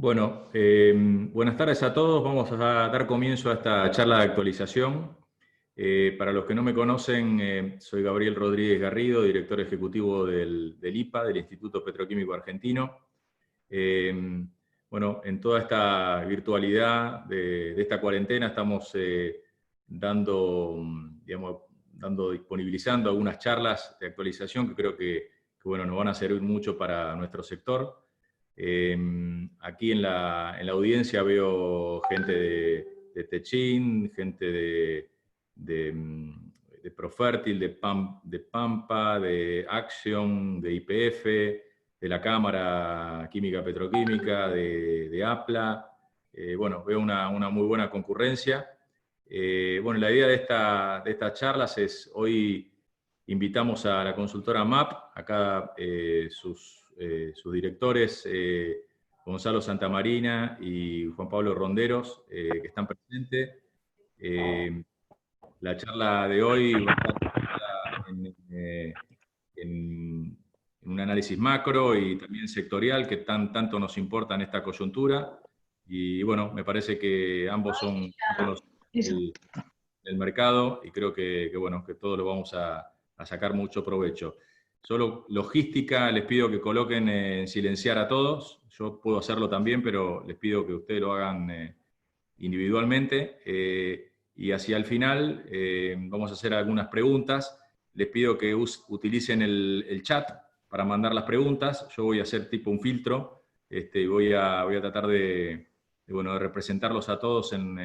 Bueno, buenas tardes a todos. Vamos a dar comienzo a esta charla de actualización. Para los que no me conocen, soy Gabriel Rodríguez Garrido, director ejecutivo del IPA, del Instituto Petroquímico Argentino. Bueno, en toda esta virtualidad de esta cuarentena estamos disponibilizando algunas charlas de actualización que creo que bueno, nos van a servir mucho para nuestro sector. Aquí en la audiencia veo gente de Techin, gente de Profertil, de Pampa, de Action, de YPF, de la Cámara Química Petroquímica, de APLA. Bueno, veo una muy buena concurrencia. Bueno, la idea de estas charlas es, hoy invitamos a la consultora MAP, acá sus directores, Gonzalo Santamarina y Juan Pablo Ronderos, que están presentes. La charla de hoy va a estar en un análisis macro y también sectorial que tanto nos importa en esta coyuntura. Y bueno, me parece que ambos son del mercado y creo bueno, que todos lo vamos a sacar mucho provecho. Solo logística, les pido que coloquen en silenciar a todos. Yo puedo hacerlo también, pero les pido que ustedes lo hagan individualmente. Y hacia el final vamos a hacer algunas preguntas. Les pido que utilicen el chat para mandar las preguntas. Yo voy a hacer tipo un filtro y voy a tratar de representarlos a todos en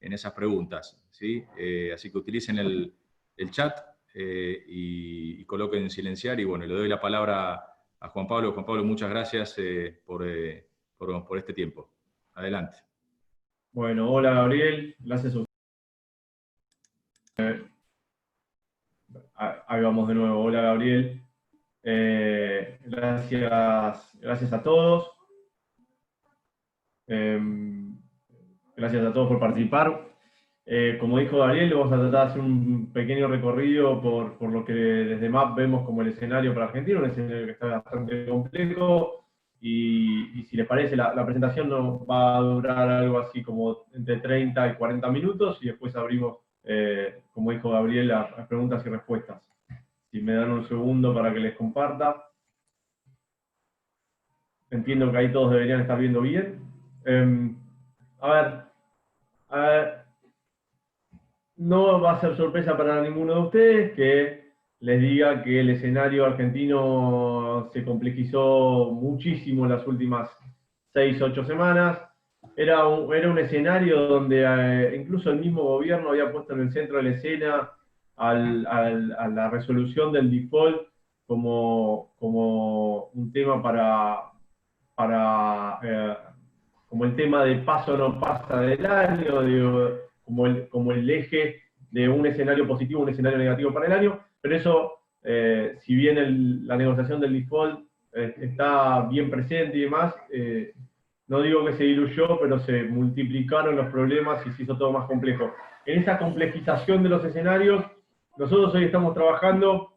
esas preguntas, ¿sí? Así que utilicen el chat y coloquen silenciar. Y bueno, le doy la palabra a Juan Pablo. Juan Pablo, muchas gracias por este tiempo. Adelante. Bueno, hola Gabriel, gracias a usted. Ahí vamos de nuevo, hola Gabriel. Gracias a todos. Gracias a todos por participar. Como dijo Gabriel, vamos a tratar de hacer un pequeño recorrido por lo que desde MAP vemos como el escenario para Argentina, un escenario que está bastante complejo. Y si les parece, la presentación nos va a durar algo así como entre 30 y 40 minutos y después abrimos, como dijo Gabriel, a preguntas y respuestas. Si me dan un segundo para que les comparta. Entiendo que ahí todos deberían estar viendo bien. A ver, no va a ser sorpresa para ninguno de ustedes que les diga que el escenario argentino se complejizó muchísimo en las últimas 6-8 semanas. Era un escenario donde incluso el mismo gobierno había puesto en el centro de la escena a la resolución del default como un tema como el tema de pasa o no pasa del año, digo, como el eje de un escenario positivo, un escenario negativo para el año, pero eso, si bien la negociación del default está bien presente y demás, no digo que se diluyó, pero se multiplicaron los problemas y se hizo todo más complejo. En esa complejización de los escenarios, nosotros hoy estamos trabajando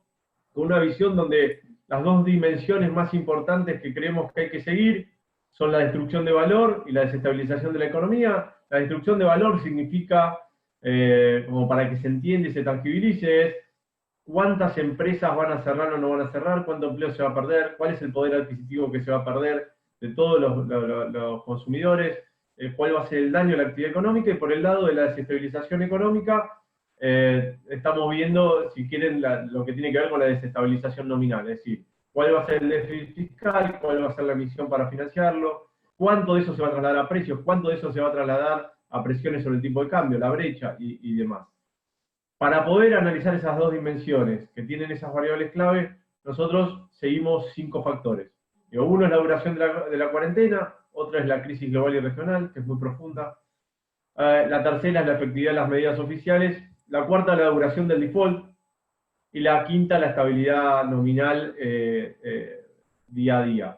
con una visión donde las dos dimensiones más importantes que creemos que hay que seguir son la destrucción de valor y la desestabilización de la economía. La destrucción de valor significa, como para que se entienda y se tangibilice, es cuántas empresas van a cerrar o no van a cerrar, cuánto empleo se va a perder, cuál es el poder adquisitivo que se va a perder de todos los consumidores, cuál va a ser el daño a la actividad económica, y por el lado de la desestabilización económica, estamos viendo, si quieren, lo que tiene que ver con la desestabilización nominal, es decir, cuál va a ser el déficit fiscal, cuál va a ser la emisión para financiarlo, cuánto de eso se va a trasladar a precios, cuánto de eso se va a trasladar a presiones sobre el tipo de cambio, la brecha y demás. Para poder analizar esas dos dimensiones que tienen esas variables clave, nosotros seguimos 5 factores. Uno es la duración de la cuarentena, otro es la crisis global y regional, que es muy profunda. La tercera es la efectividad de las medidas oficiales. La cuarta es la duración del default. Y la quinta, la estabilidad nominal día a día.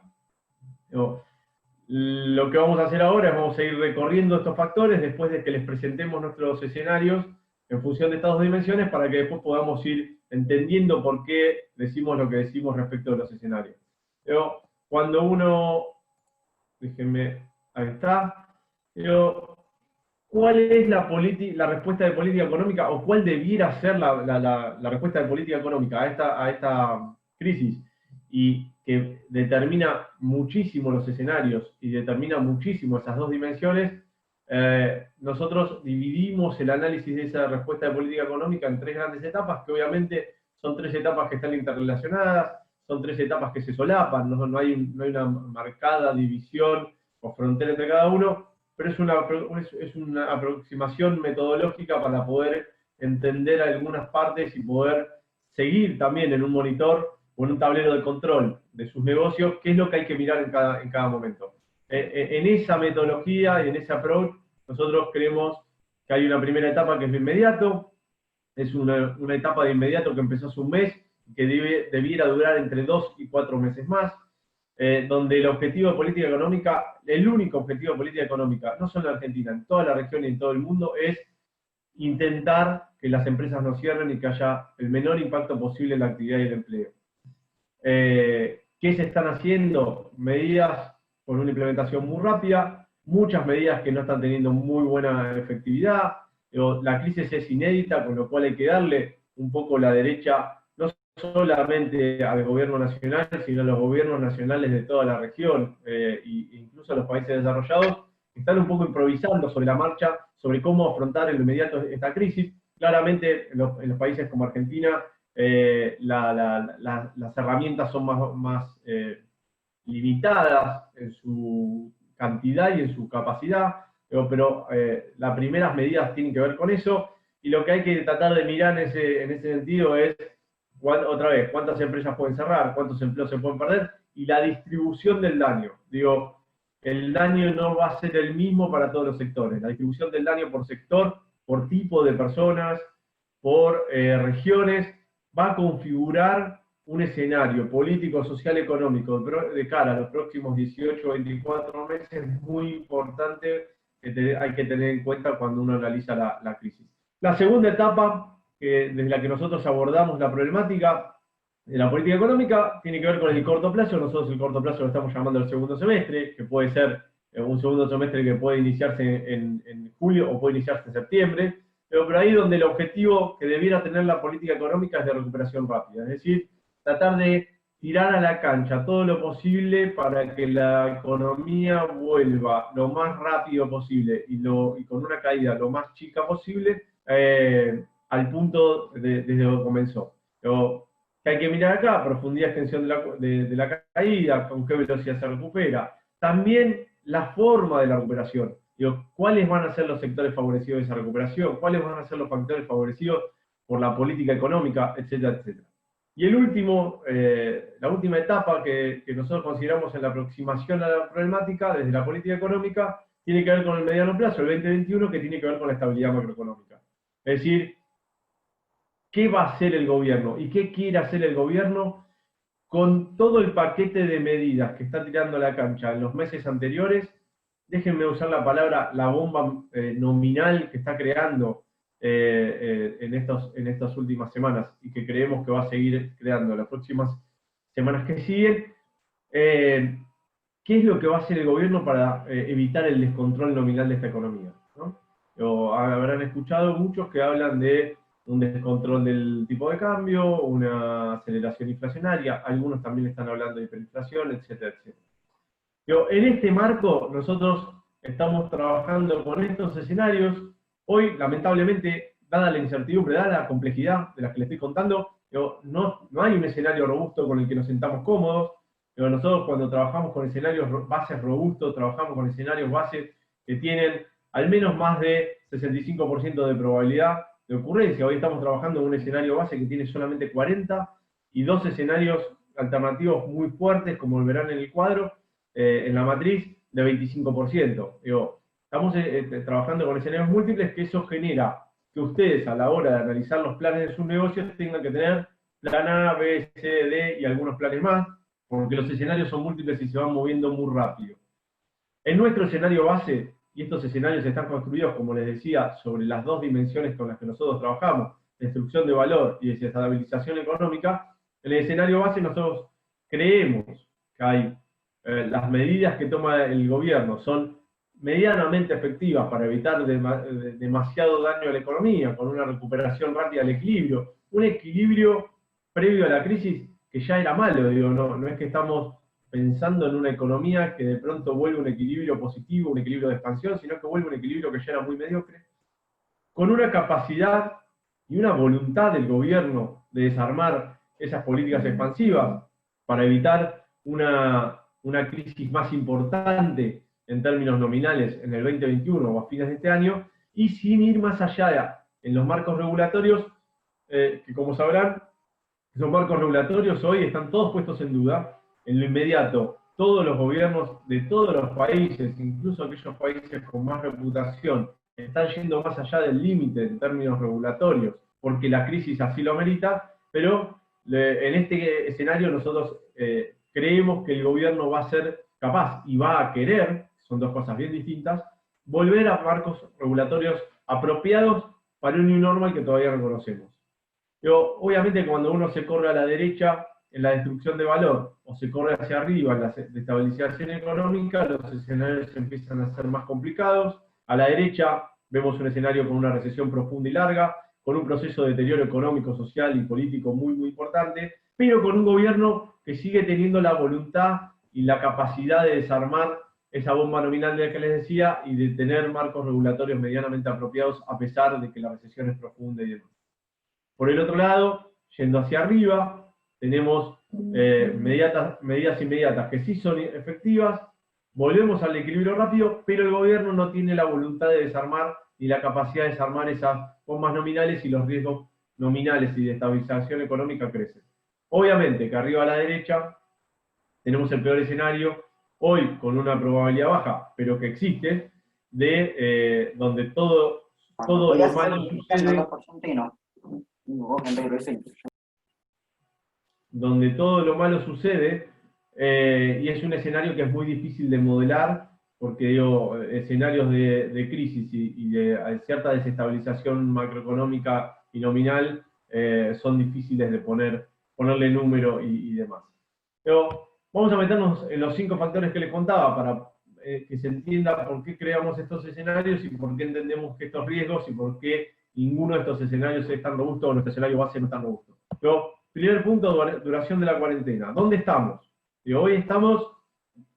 Lo que vamos a hacer ahora es vamos a ir recorriendo estos factores después de que les presentemos nuestros escenarios en función de estas dos dimensiones para que después podamos ir entendiendo por qué decimos lo que decimos respecto de los escenarios. Cuando uno... Déjenme ahí está. Pero, ¿cuál es la respuesta de política económica o cuál debiera ser la respuesta de política económica a esta crisis? Y que determina muchísimo los escenarios y determina muchísimo esas dos dimensiones. Nosotros dividimos el análisis de esa respuesta de política económica en tres grandes etapas, que obviamente son tres etapas que están interrelacionadas, son tres etapas que se solapan, no hay una marcada división o frontera entre cada uno, pero es una aproximación metodológica para poder entender algunas partes y poder seguir también en un monitor o en un tablero de control de sus negocios, qué es lo que hay que mirar en cada momento. En esa metodología y en ese approach, nosotros creemos que hay una primera etapa que es lo inmediato, es una etapa de inmediato que empezó hace un mes, que debiera durar entre 2 y 4 meses más, donde el objetivo de política económica, el único objetivo de política económica, no solo en Argentina, en toda la región y en todo el mundo, es intentar que las empresas no cierren y que haya el menor impacto posible en la actividad y el empleo. ¿Qué se están haciendo? Medidas con una implementación muy rápida, muchas medidas que no están teniendo muy buena efectividad. La crisis es inédita, con lo cual hay que darle un poco la derecha, no solamente al gobierno nacional, sino a los gobiernos nacionales de toda la región, e incluso a los países desarrollados, que están un poco improvisando sobre la marcha, sobre cómo afrontar en lo inmediato esta crisis. Claramente, en los países como Argentina, las herramientas son más limitadas en su cantidad y en su capacidad, pero las primeras medidas tienen que ver con eso, y lo que hay que tratar de mirar en ese sentido es, otra vez, cuántas empresas pueden cerrar, cuántos empleos se pueden perder, y la distribución del daño. Digo, el daño no va a ser el mismo para todos los sectores. La distribución del daño por sector, por tipo de personas, por regiones, va a configurar un escenario político, social, económico de cara a los próximos 18 o 24 meses muy importante que hay que tener en cuenta cuando uno analiza la crisis. La segunda etapa, desde la que nosotros abordamos la problemática de la política económica, tiene que ver con el corto plazo. Nosotros el corto plazo lo estamos llamando el segundo semestre, que puede ser un segundo semestre que puede iniciarse en julio o puede iniciarse en septiembre, pero ahí donde el objetivo que debiera tener la política económica es de recuperación rápida, es decir, tratar de tirar a la cancha todo lo posible para que la economía vuelva lo más rápido posible y con una caída lo más chica posible al punto desde donde comenzó. Pero, ¿qué hay que mirar acá? Profundidad, extensión de la caída, con qué velocidad se recupera. También la forma de la recuperación. Digo, ¿cuáles van a ser los sectores favorecidos de esa recuperación? ¿Cuáles van a ser los factores favorecidos por la política económica, etcétera, etcétera? Y la última etapa que nosotros consideramos en la aproximación a la problemática desde la política económica tiene que ver con el mediano plazo, el 2021, que tiene que ver con la estabilidad macroeconómica. Es decir, ¿qué va a hacer el gobierno? ¿Y qué quiere hacer el gobierno con todo el paquete de medidas que está tirando a la cancha en los meses anteriores? Déjenme usar la palabra, la bomba nominal que está creando en estas últimas semanas y que creemos que va a seguir creando las próximas semanas que siguen. ¿Qué es lo que va a hacer el gobierno para evitar el descontrol nominal de esta economía? ¿No? Habrán escuchado muchos que hablan de un descontrol del tipo de cambio, una aceleración inflacionaria, algunos también están hablando de hiperinflación, etcétera, etcétera. En este marco, nosotros estamos trabajando con estos escenarios. Hoy, lamentablemente, dada la incertidumbre, dada la complejidad de las que les estoy contando, no hay un escenario robusto con el que nos sentamos cómodos. Nosotros cuando trabajamos con escenarios bases robustos, trabajamos con escenarios bases que tienen al menos más de 65% de probabilidad de ocurrencia. Hoy estamos trabajando en un escenario base que tiene solamente 40 y dos escenarios alternativos muy fuertes, como verán en el cuadro, en la matriz, de 25%. Estamos trabajando con escenarios múltiples, que eso genera que ustedes a la hora de analizar los planes de sus negocios tengan que tener plan A, B, C, D y algunos planes más, porque los escenarios son múltiples y se van moviendo muy rápido. En nuestro escenario base, y estos escenarios están construidos, como les decía, sobre las dos dimensiones con las que nosotros trabajamos, destrucción de valor y desestabilización económica, en el escenario base nosotros creemos que hay las medidas que toma el gobierno son medianamente efectivas para evitar demasiado daño a la economía, con una recuperación rápida del equilibrio, un equilibrio previo a la crisis que ya era malo, digo, no es que estamos pensando en una economía que de pronto vuelve un equilibrio positivo, un equilibrio de expansión, sino que vuelve un equilibrio que ya era muy mediocre, con una capacidad y una voluntad del gobierno de desarmar esas políticas expansivas para evitar una crisis más importante en términos nominales en el 2021 o a fines de este año, y sin ir más allá en los marcos regulatorios, que como sabrán, esos marcos regulatorios hoy están todos puestos en duda. En lo inmediato, todos los gobiernos de todos los países, incluso aquellos países con más reputación, están yendo más allá del límite en términos regulatorios, porque la crisis así lo amerita, pero en este escenario nosotros creemos que el gobierno va a ser capaz y va a querer, son dos cosas bien distintas, volver a marcos regulatorios apropiados para un new normal que todavía reconocemos. Pero obviamente cuando uno se corre a la derecha en la destrucción de valor o se corre hacia arriba en la estabilización económica, los escenarios empiezan a ser más complicados. A la derecha vemos un escenario con una recesión profunda y larga, con un proceso de deterioro económico, social y político muy, muy importante, pero con un gobierno que sigue teniendo la voluntad y la capacidad de desarmar esa bomba nominal de la que les decía y de tener marcos regulatorios medianamente apropiados a pesar de que la recesión es profunda y demás. Por el otro lado, yendo hacia arriba, tenemos medidas inmediatas que sí son efectivas, volvemos al equilibrio rápido, pero el gobierno no tiene la voluntad de desarmar ni la capacidad de desarmar esas bombas nominales y los riesgos nominales y de estabilización económica crecen. Obviamente que arriba a la derecha tenemos el peor escenario, hoy con una probabilidad baja, pero que existe, de donde todo lo malo sucede. Donde todo lo malo sucede, y es un escenario que es muy difícil de modelar, porque digo, escenarios de crisis y de cierta desestabilización macroeconómica y nominal son difíciles de ponerle número y demás. Pero vamos a meternos en los 5 factores que les contaba para que se entienda por qué creamos estos escenarios y por qué entendemos que estos riesgos y por qué ninguno de estos escenarios es tan robusto o nuestro escenario base no es tan robusto. Pero, primer punto, duración de la cuarentena. ¿Dónde estamos? Y hoy estamos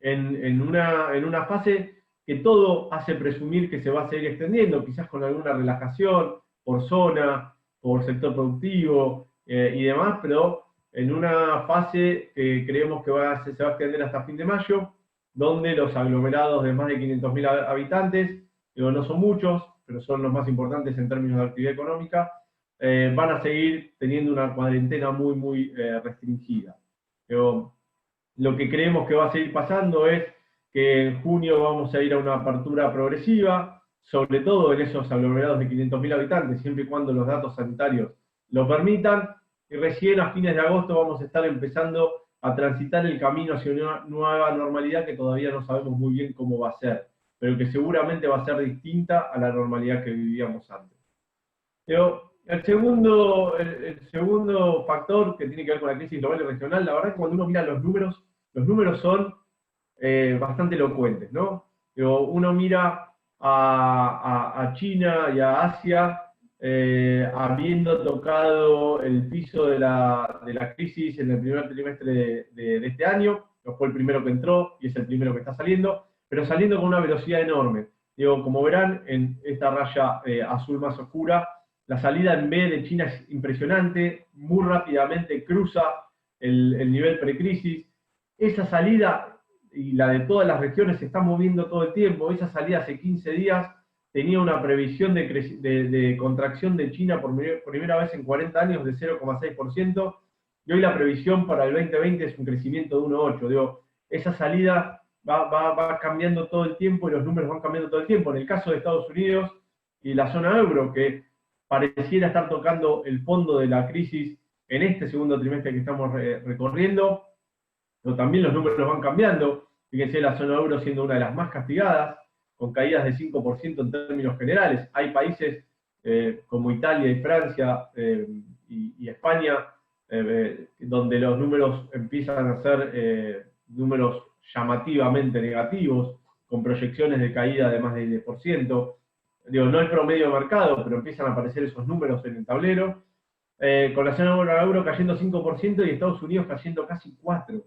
en una fase que todo hace presumir que se va a seguir extendiendo, quizás con alguna relajación por zona, por sector productivo y demás, pero en una fase que creemos que se va a extender hasta fin de mayo, donde los aglomerados de más de 500.000 habitantes, digo, no son muchos, pero son los más importantes en términos de actividad económica, van a seguir teniendo una cuarentena muy, muy restringida. Pero lo que creemos que va a seguir pasando es que en junio vamos a ir a una apertura progresiva, sobre todo en esos aglomerados de 500.000 habitantes, siempre y cuando los datos sanitarios lo permitan, y recién a fines de agosto vamos a estar empezando a transitar el camino hacia una nueva normalidad que todavía no sabemos muy bien cómo va a ser, pero que seguramente va a ser distinta a la normalidad que vivíamos antes. Pero el segundo factor que tiene que ver con la crisis global y regional, la verdad es que cuando uno mira los números son bastante elocuentes, ¿no? Pero uno mira a China y a Asia habiendo tocado el piso de la crisis en el primer trimestre de este año, no fue el primero que entró y es el primero que está saliendo, pero saliendo con una velocidad enorme. Digo, como verán en esta raya azul más oscura, la salida en B de China es impresionante, muy rápidamente cruza el nivel precrisis. Esa salida y la de todas las regiones se está moviendo todo el tiempo. Esa salida hace 15 días tenía una previsión de contracción de China por primera vez en 40 años de 0,6%, y hoy la previsión para el 2020 es un crecimiento de 1,8%. Digo, esa salida va cambiando todo el tiempo y los números van cambiando todo el tiempo. En el caso de Estados Unidos y la zona euro, que pareciera estar tocando el fondo de la crisis en este segundo trimestre que estamos recorriendo, pero también los números van cambiando. Fíjense, la zona euro siendo una de las más castigadas, con caídas de 5% en términos generales. Hay países como Italia y Francia y España, donde los números empiezan a ser números llamativamente negativos, con proyecciones de caída de más del 10%. Digo, no el promedio de mercado, pero empiezan a aparecer esos números en el tablero. Con la zona euro cayendo 5% y Estados Unidos cayendo casi 4%.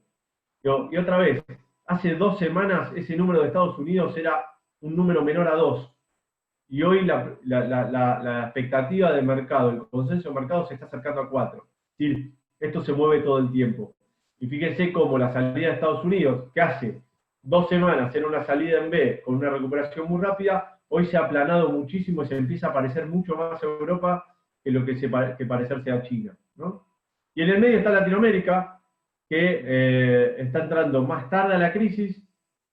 Digo, y otra vez, hace 2 semanas ese número de Estados Unidos era un número menor a 2. Y hoy la expectativa de mercado, el consenso de mercado se está acercando a 4. Es decir, esto se mueve todo el tiempo. Y fíjense cómo la salida de Estados Unidos, que hace 2 semanas era una salida en B con una recuperación muy rápida, hoy se ha aplanado muchísimo y se empieza a parecer mucho más a Europa que lo que parecerse a China, ¿no? Y en el medio está Latinoamérica, que está entrando más tarde a la crisis,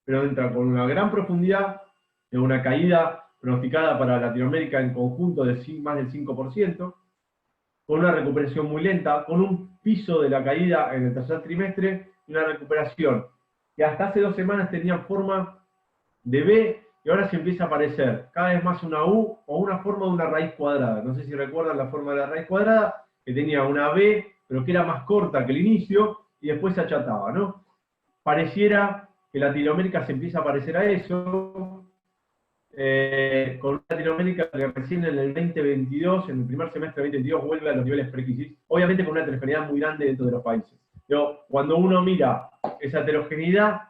pero entra con una gran profundidad, de una caída pronosticada para Latinoamérica en conjunto de más del 5%, con una recuperación muy lenta, con un piso de la caída en el tercer trimestre, y una recuperación que hasta hace 2 semanas tenía forma de B, y ahora se empieza a aparecer cada vez más una U o una forma de una raíz cuadrada. No sé si recuerdan la forma de la raíz cuadrada, que tenía una B, pero que era más corta que el inicio, y después se achataba, ¿no? Pareciera que Latinoamérica se empieza a parecer a eso, con Latinoamérica que recién en el 2022, en el primer semestre del 2022, vuelve a los niveles pre-crisis, obviamente con una heterogeneidad muy grande dentro de los países. Pero cuando uno mira esa heterogeneidad,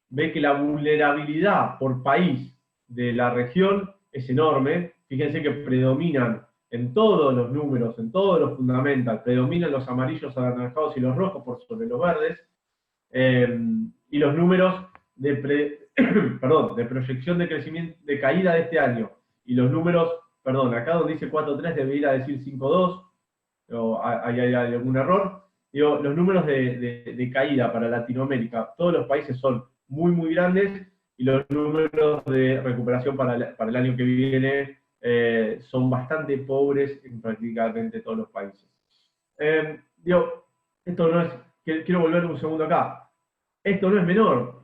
ve que la vulnerabilidad por país de la región es enorme. Fíjense que predominan en todos los números, en todos los fundamentals, predominan los amarillos, anaranjados y los rojos por sobre los verdes, y los números de proyección de crecimiento, de caída de este año, y los números, acá donde dice 4.3 debería decir 5.2, o hay algún error. Digo, los números de caída para Latinoamérica, todos los países son muy, muy grandes, y los números de recuperación para el año que viene son bastante pobres en prácticamente todos los países. Digo, esto no es, quiero volver un segundo acá, esto no es menor.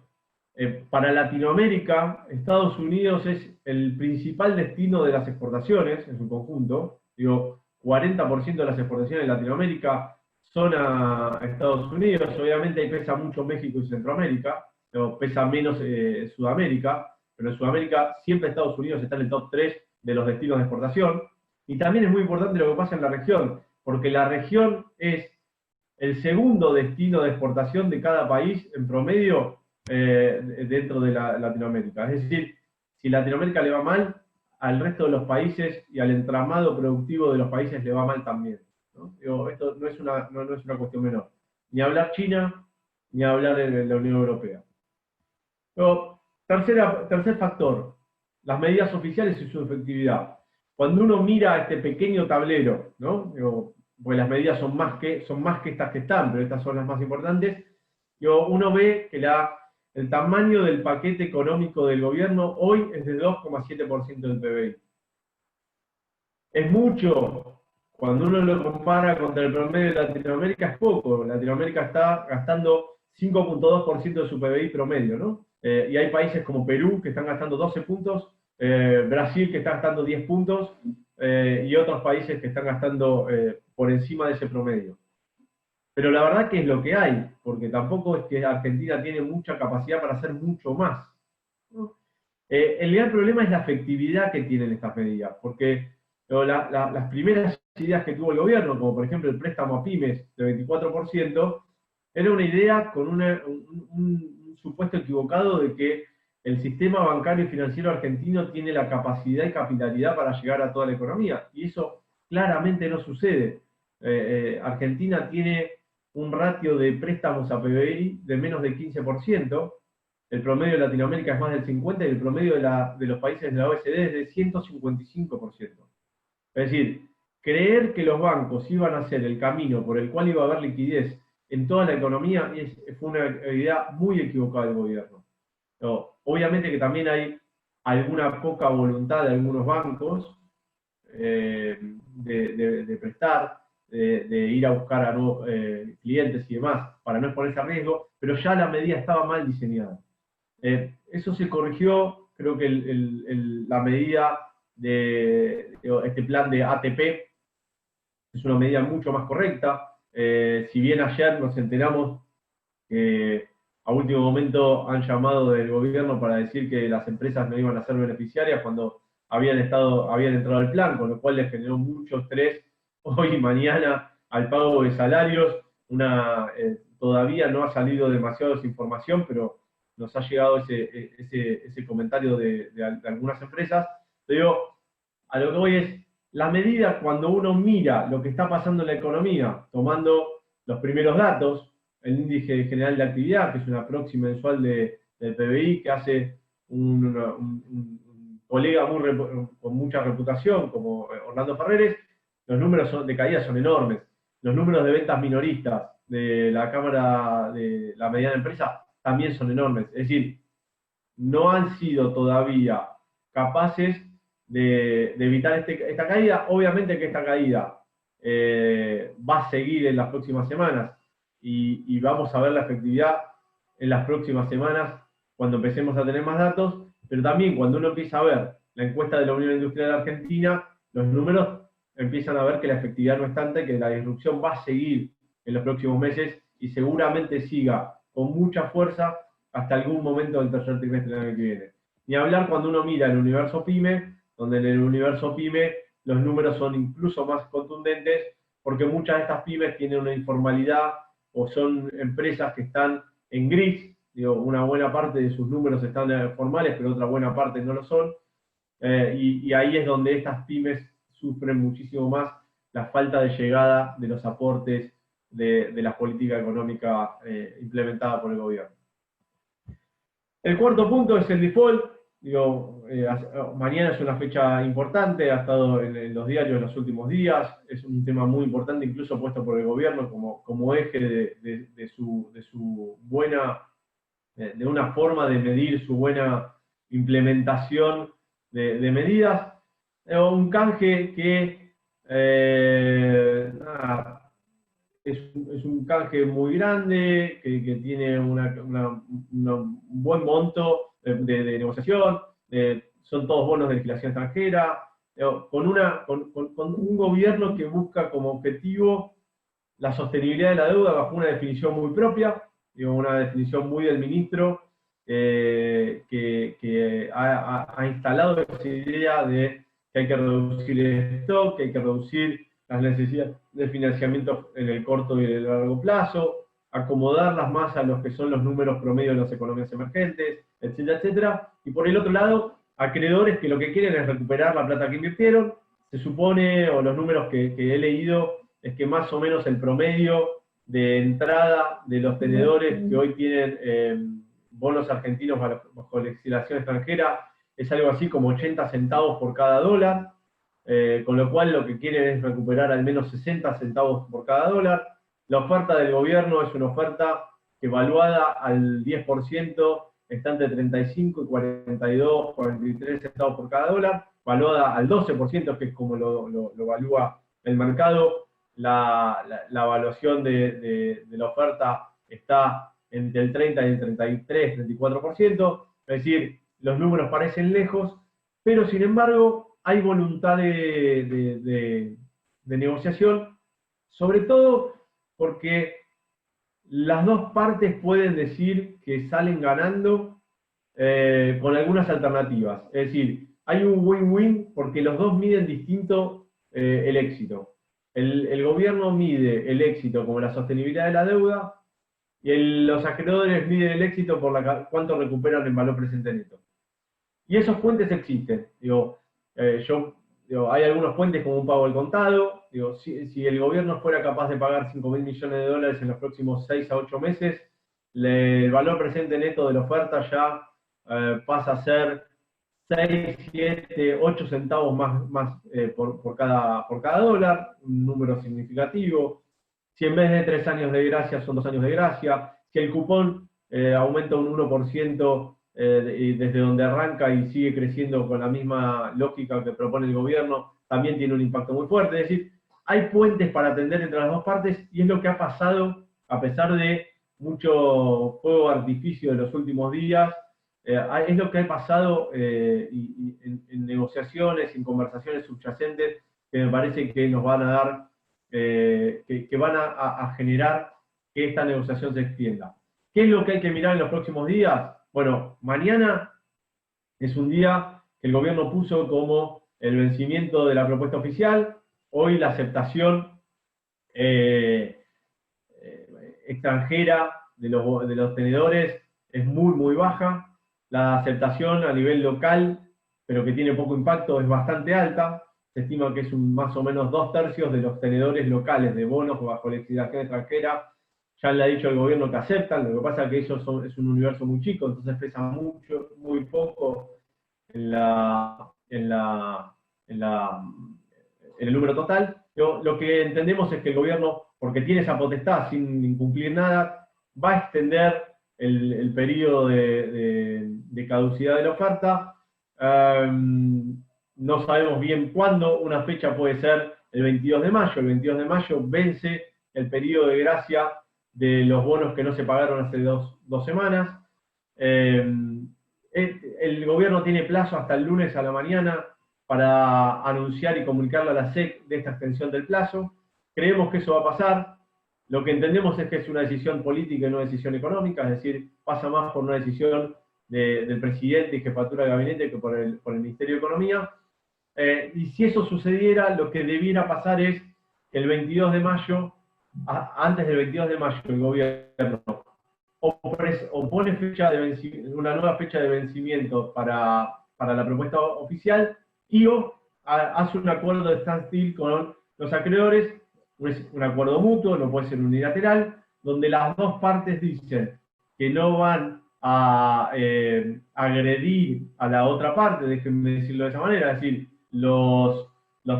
Para Latinoamérica, Estados Unidos es el principal destino de las exportaciones en su conjunto. Digo, 40% de las exportaciones de Latinoamérica son a Estados Unidos. Obviamente ahí pesa mucho México y Centroamérica, pero pesa menos Sudamérica, pero en Sudamérica siempre Estados Unidos está en el top 3 de los destinos de exportación. Y también es muy importante lo que pasa en la región, porque la región es el segundo destino de exportación de cada país en promedio dentro de Latinoamérica. Es decir, si Latinoamérica le va mal, al resto de los países y al entramado productivo de los países le va mal también, ¿no? Digo, esto no es una cuestión menor. Ni hablar China, ni hablar de la Unión Europea. Luego, tercer factor, las medidas oficiales y su efectividad. Cuando uno mira este pequeño tablero, ¿no? Digo, pues las medidas son más que estas que están, pero estas son las más importantes, digo, uno ve que el tamaño del paquete económico del gobierno hoy es de 2,7% del PBI. Es mucho. Cuando uno lo compara contra el promedio de Latinoamérica es poco. Latinoamérica está gastando 5,2% de su PBI promedio, ¿no? Y hay países como Perú que están gastando 12 puntos, Brasil que está gastando 10 puntos, y otros países que están gastando por encima de ese promedio. Pero la verdad que es lo que hay, porque tampoco es que Argentina tiene mucha capacidad para hacer mucho más, ¿no? El gran problema es la efectividad que tienen estas medidas, porque las primeras ideas que tuvo el gobierno, como por ejemplo el préstamo a pymes de 24%, era una idea con un supuesto equivocado de que el sistema bancario y financiero argentino tiene la capacidad y capitalidad para llegar a toda la economía, y eso claramente no sucede. Argentina tiene un ratio de préstamos a PBI de menos del 15%, el promedio de Latinoamérica es más del 50% y el promedio de los países de la OECD es de 155%. Es decir, creer que los bancos iban a ser el camino por el cual iba a haber liquidez en toda la economía fue una idea muy equivocada del gobierno. No, obviamente que también hay alguna poca voluntad de algunos bancos de prestar, de ir a buscar a nuevos clientes y demás, para no exponerse a riesgo, pero ya la medida estaba mal diseñada. Eso se corrigió, creo que la medida de este plan de ATP es una medida mucho más correcta. Si bien ayer nos enteramos que a último momento han llamado del gobierno para decir que las empresas no iban a ser beneficiarias cuando habían entrado al plan, con lo cual les generó mucho estrés hoy y mañana al pago de salarios. Todavía no ha salido demasiada esa información, pero nos ha llegado ese comentario de algunas empresas. Te digo, a lo que voy es, la medida cuando uno mira lo que está pasando en la economía, tomando los primeros datos, el índice general de actividad, que es una próxima mensual del PBI, que hace un colega con mucha reputación, como Orlando Ferreres, los números de caída son enormes. Los números de ventas minoristas de la Cámara de la Mediana Empresa también son enormes. Es decir, no han sido todavía capaces de evitar esta caída. Obviamente que esta caída va a seguir en las próximas semanas y vamos a ver la efectividad en las próximas semanas cuando empecemos a tener más datos, pero también cuando uno empieza a ver la encuesta de la Unión Industrial de Argentina, los números empiezan a ver que la efectividad no es tanta y que la disrupción va a seguir en los próximos meses y seguramente siga con mucha fuerza hasta algún momento del tercer trimestre del año que viene. Ni hablar cuando uno mira el universo PYME, donde en el universo PYME los números son incluso más contundentes, porque muchas de estas pymes tienen una informalidad o son empresas que están en gris. Digo, una buena parte de sus números están formales, pero otra buena parte no lo son. Y ahí es donde estas pymes sufren muchísimo más la falta de llegada de los aportes de la política económica implementada por el gobierno. El cuarto punto es el default. Digo, mañana es una fecha importante, ha estado en los diarios en los últimos días, es un tema muy importante, incluso puesto por el gobierno como eje de su buena, de una forma de medir su buena implementación de medidas. Un canje que es un canje muy grande, que tiene un buen monto de negociación, son todos bonos de liquidación extranjera, con un gobierno que busca como objetivo la sostenibilidad de la deuda bajo una definición muy propia, una definición muy del ministro, que ha instalado esa idea de que hay que reducir el stock, que hay que reducir las necesidades de financiamiento en el corto y el largo plazo, acomodarlas más a los que son los números promedio de las economías emergentes, etcétera, etcétera. Y por el otro lado, acreedores que lo que quieren es recuperar la plata que invirtieron. Se supone, o los números que he leído, es que más o menos el promedio de entrada de los tenedores que hoy tienen bonos argentinos bajo legislación extranjera es algo así como 80 centavos por cada dólar, con lo cual lo que quieren es recuperar al menos 60 centavos por cada dólar. La oferta del gobierno es una oferta que evaluada al 10% está entre 35 y 42, 43 centavos por cada dólar, valuada al 12%, que es como lo evalúa el mercado. La evaluación de la oferta está entre el 30 y el 33, 34%, es decir, los números parecen lejos, pero sin embargo hay voluntad de negociación, sobre todo porque las dos partes pueden decir que salen ganando con algunas alternativas. Es decir, hay un win-win porque los dos miden distinto el éxito. El gobierno mide el éxito como la sostenibilidad de la deuda y los acreedores miden el éxito por cuánto recuperan en valor presente neto. Y esos puentes existen. Hay algunos puentes como un pago al contado. Si el gobierno fuera capaz de pagar 5.000 millones de dólares en los próximos 6 a 8 meses, el valor presente neto de la oferta ya pasa a ser 6, 7, 8 centavos más por cada dólar, un número significativo. Si en vez de 3 años de gracia son 2 años de gracia, si el cupón aumenta un 1% desde donde arranca y sigue creciendo con la misma lógica que propone el gobierno, también tiene un impacto muy fuerte. Es decir, hay puentes para atender entre las dos partes y es lo que ha pasado a pesar de mucho fuego de artificio de los últimos días. Es lo que ha pasado en negociaciones, en conversaciones subyacentes, que me parece que nos van a dar, que van a generar que esta negociación se extienda. ¿Qué es lo que hay que mirar en los próximos días? Bueno, mañana es un día que el gobierno puso como el vencimiento de la propuesta oficial. Hoy la aceptación extranjera de los tenedores es muy, muy baja. La aceptación a nivel local, pero que tiene poco impacto, es bastante alta. Se estima que es más o menos 2/3 de los tenedores locales de bonos bajo legislación extranjera. Ya le ha dicho el gobierno que aceptan, lo que pasa es que ellos es un universo muy chico, entonces pesan mucho, muy poco en el número total. Lo que entendemos es que el gobierno, porque tiene esa potestad sin incumplir nada, va a extender el periodo de caducidad de la oferta. No sabemos bien cuándo, una fecha puede ser el 22 de mayo. El 22 de mayo vence el periodo de gracia de los bonos que no se pagaron hace dos semanas. El gobierno tiene plazo hasta el lunes a la mañana para anunciar y comunicarle a la SEC de esta extensión del plazo. Creemos que eso va a pasar. Lo que entendemos es que es una decisión política y no una decisión económica, es decir, pasa más por una decisión del presidente y jefatura de gabinete que por el Ministerio de Economía. Y si eso sucediera, lo que debiera pasar es que el 22 de mayo, antes del 22 de mayo, el gobierno o pone una nueva fecha de vencimiento para la propuesta oficial o hace un acuerdo de standstill con los acreedores, un acuerdo mutuo, no puede ser unilateral, donde las dos partes dicen que no van a agredir a la otra parte, déjenme decirlo de esa manera, es decir, los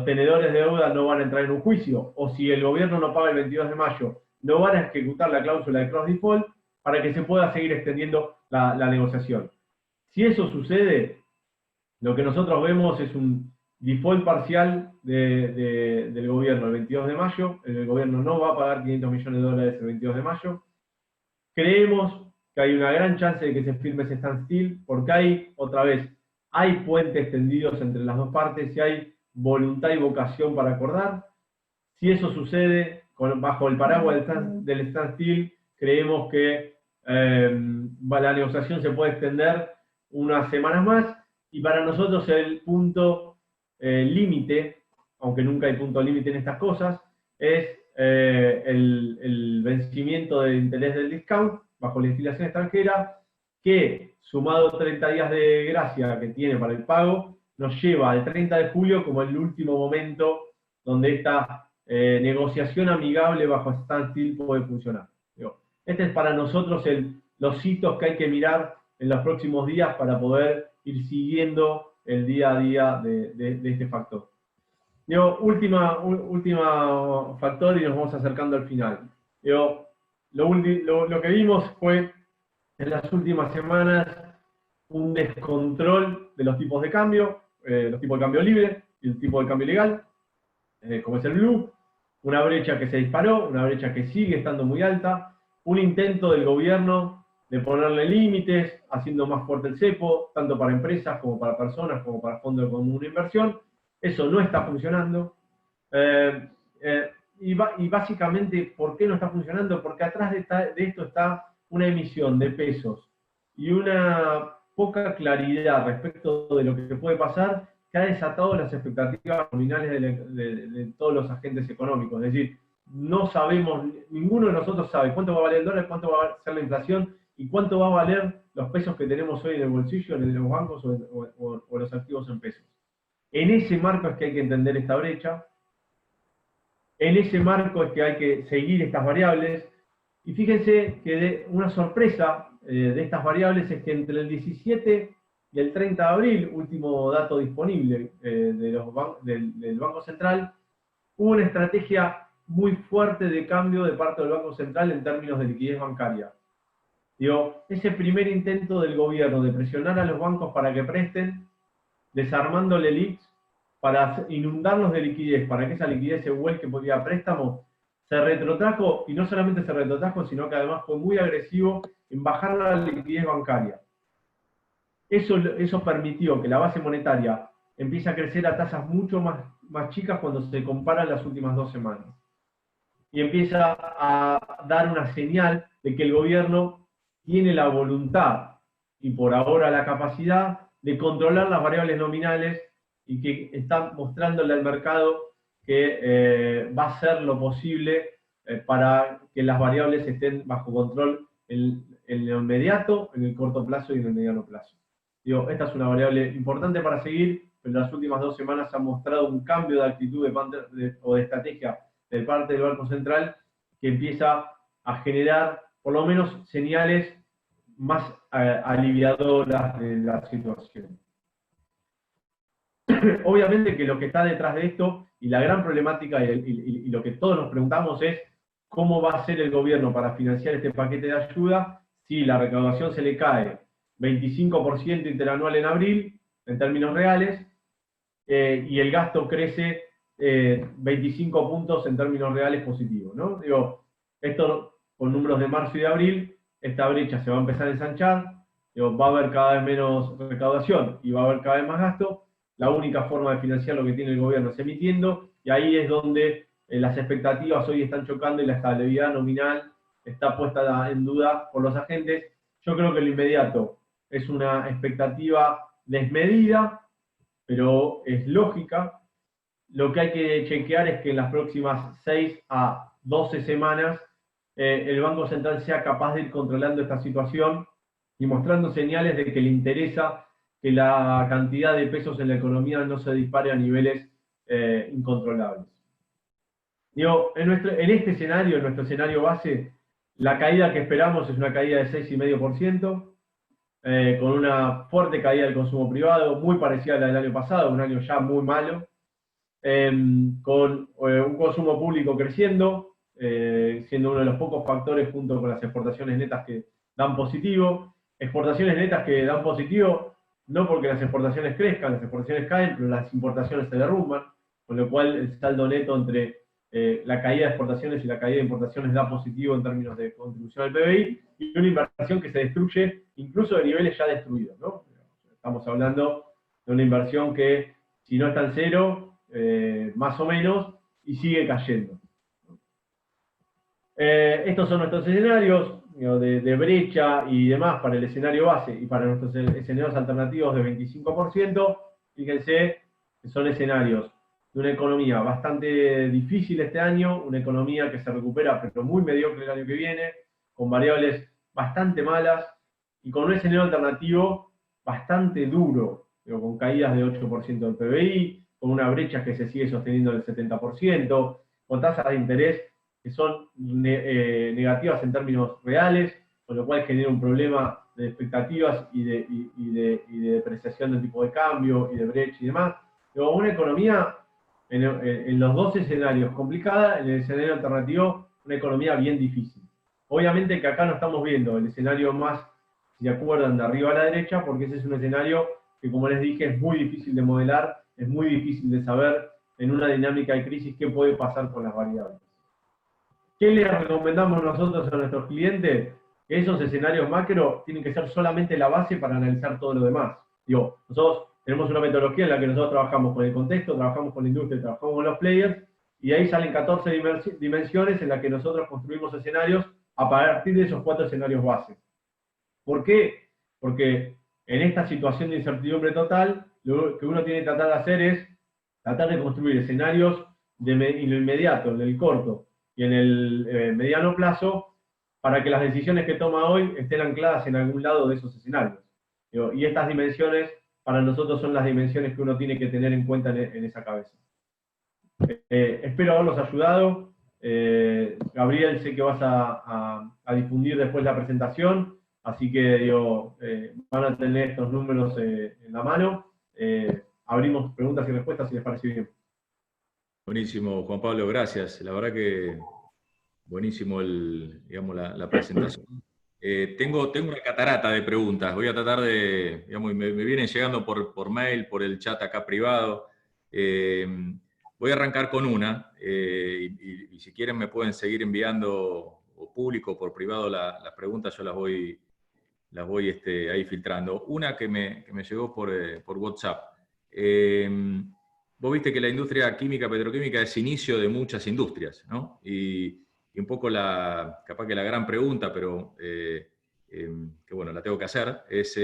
tenedores de deuda no van a entrar en un juicio, o si el gobierno no paga el 22 de mayo, no van a ejecutar la cláusula de cross default para que se pueda seguir extendiendo la negociación. Si eso sucede, lo que nosotros vemos es un default parcial del gobierno el 22 de mayo, el gobierno no va a pagar 500 millones de dólares el 22 de mayo. Creemos que hay una gran chance de que se firme ese standstill, porque hay puentes tendidos entre las dos partes y hay voluntad y vocación para acordar. Si eso sucede bajo el paraguas del standstill, creemos que la negociación se puede extender unas semanas más, y para nosotros el punto límite, aunque nunca hay punto límite en estas cosas, es el vencimiento del interés del discount bajo legislación extranjera, que sumado 30 días de gracia que tiene para el pago, nos lleva al 30 de julio como el último momento donde esta negociación amigable bajo standstill puede funcionar. Este es para nosotros los hitos que hay que mirar en los próximos días para poder ir siguiendo el día a día de este factor. Última factor y nos vamos acercando al final. Lo que vimos fue en las últimas semanas un descontrol de los tipos de cambio, los tipos de cambio libre y el tipo de cambio legal, como es el blue, una brecha que se disparó, una brecha que sigue estando muy alta, un intento del gobierno de ponerle límites, haciendo más fuerte el cepo, tanto para empresas como para personas, como para fondos de común inversión. Eso no está funcionando. Y básicamente, ¿por qué no está funcionando? Porque atrás de esto está una emisión de pesos y una poca claridad respecto de lo que puede pasar, que ha desatado las expectativas nominales de todos los agentes económicos. Es decir, no sabemos, ninguno de nosotros sabe cuánto va a valer el dólar, cuánto va a ser la inflación y cuánto va a valer los pesos que tenemos hoy en el bolsillo, en los bancos o los activos en pesos. En ese marco es que hay que entender esta brecha, en ese marco es que hay que seguir estas variables, y fíjense que una sorpresa de estas variables es que entre el 17 y el 30 de abril, último dato disponible del Banco Central, hubo una estrategia muy fuerte de cambio de parte del Banco Central en términos de liquidez bancaria. Ese primer intento del gobierno de presionar a los bancos para que presten, desarmando el ELIX, para inundarlos de liquidez, para que esa liquidez se vuelque vía préstamo, se retrotrajo, y no solamente se retrotrajo, sino que además fue muy agresivo en bajar la liquidez bancaria. Eso permitió que la base monetaria empiece a crecer a tasas mucho más chicas cuando se comparan las últimas 2 semanas. Y empieza a dar una señal de que el gobierno tiene la voluntad y por ahora la capacidad de controlar las variables nominales y que está mostrándole al mercado que va a hacer lo posible para que las variables estén bajo control en lo inmediato, en el corto plazo y en el mediano plazo. Digo, esta es una variable importante para seguir, pero en las últimas 2 semanas ha mostrado un cambio de actitud o de estrategia de parte del Banco Central que empieza a generar por lo menos señales más aliviadoras de la situación. Obviamente que lo que está detrás de esto, y la gran problemática y lo que todos nos preguntamos es cómo va a ser el gobierno para financiar este paquete de ayuda si la recaudación se le cae 25% interanual en abril, en términos reales, y el gasto crece 25 puntos en términos reales positivos, ¿no? Digo, esto con números de marzo y de abril, esta brecha se va a empezar a ensanchar, digo, va a haber cada vez menos recaudación y va a haber cada vez más gasto. La única forma de financiar lo que tiene el gobierno es emitiendo, y ahí es donde las expectativas hoy están chocando y la estabilidad nominal está puesta en duda por los agentes. Yo creo que lo inmediato es una expectativa desmedida, pero es lógica. Lo que hay que chequear es que en las próximas 6 a 12 semanas el Banco Central sea capaz de ir controlando esta situación y mostrando señales de que le interesa que la cantidad de pesos en la economía no se dispare a niveles incontrolables. Digo, en este escenario, en nuestro escenario base, la caída que esperamos es una caída de 6,5%, con una fuerte caída del consumo privado, muy parecida a la del año pasado, un año ya muy malo, con un consumo público creciendo, siendo uno de los pocos factores junto con las exportaciones netas que dan positivo. Exportaciones netas que dan positivo, no porque las exportaciones crezcan, las exportaciones caen, pero las importaciones se derrumban, con lo cual el saldo neto entre la caída de exportaciones y la caída de importaciones da positivo en términos de contribución al PBI, y una inversión que se destruye incluso de niveles ya destruidos, ¿no? Estamos hablando de una inversión que, si no está en cero, más o menos, y sigue cayendo. Estos son nuestros escenarios de brecha y demás para el escenario base y para nuestros escenarios alternativos de 25%. Fíjense que son escenarios de una economía bastante difícil este año, una economía que se recupera pero muy mediocre el año que viene, con variables bastante malas y con un escenario alternativo bastante duro, con caídas de 8% del PBI, con una brecha que se sigue sosteniendo del 70%, con tasas de interés que son negativas en términos reales, con lo cual genera un problema de expectativas y de depreciación del tipo de cambio y de brecha y demás. Luego, una economía en los dos escenarios complicada, en el escenario alternativo, una economía bien difícil. Obviamente que acá no estamos viendo el escenario más, si se acuerdan, de arriba a la derecha, porque ese es un escenario que, como les dije, es muy difícil de modelar, es muy difícil de saber en una dinámica de crisis qué puede pasar con las variables. ¿Qué les recomendamos nosotros a nuestros clientes? Que esos escenarios macro tienen que ser solamente la base para analizar todo lo demás. Digo, nosotros tenemos una metodología en la que nosotros trabajamos con el contexto, trabajamos con la industria, trabajamos con los players, y de ahí salen 14 dimensiones en las que nosotros construimos escenarios a partir de esos 4 escenarios base. ¿Por qué? Porque en esta situación de incertidumbre total, lo que uno tiene que tratar de hacer es tratar de construir escenarios en lo inmediato, en el corto y en el mediano plazo, para que las decisiones que toma hoy estén ancladas en algún lado de esos escenarios. Y estas dimensiones, para nosotros, son las dimensiones que uno tiene que tener en cuenta en esa cabeza. Espero haberlos ayudado. Gabriel, sé que vas a difundir después la presentación, así que van a tener estos números en la mano. Abrimos preguntas y respuestas, si les parece bien. Buenísimo, Juan Pablo, gracias. La verdad que buenísimo la presentación. Tengo una catarata de preguntas. Voy a tratar de, me vienen llegando por mail, por el chat acá privado. Voy a arrancar con una, y si quieren me pueden seguir enviando, o público o por privado, las preguntas, yo las voy ahí filtrando. Una que me llegó por WhatsApp. Vos viste que la industria química, petroquímica es inicio de muchas industrias, ¿no? Y un poco capaz que la gran pregunta, pero que bueno, la tengo que hacer, es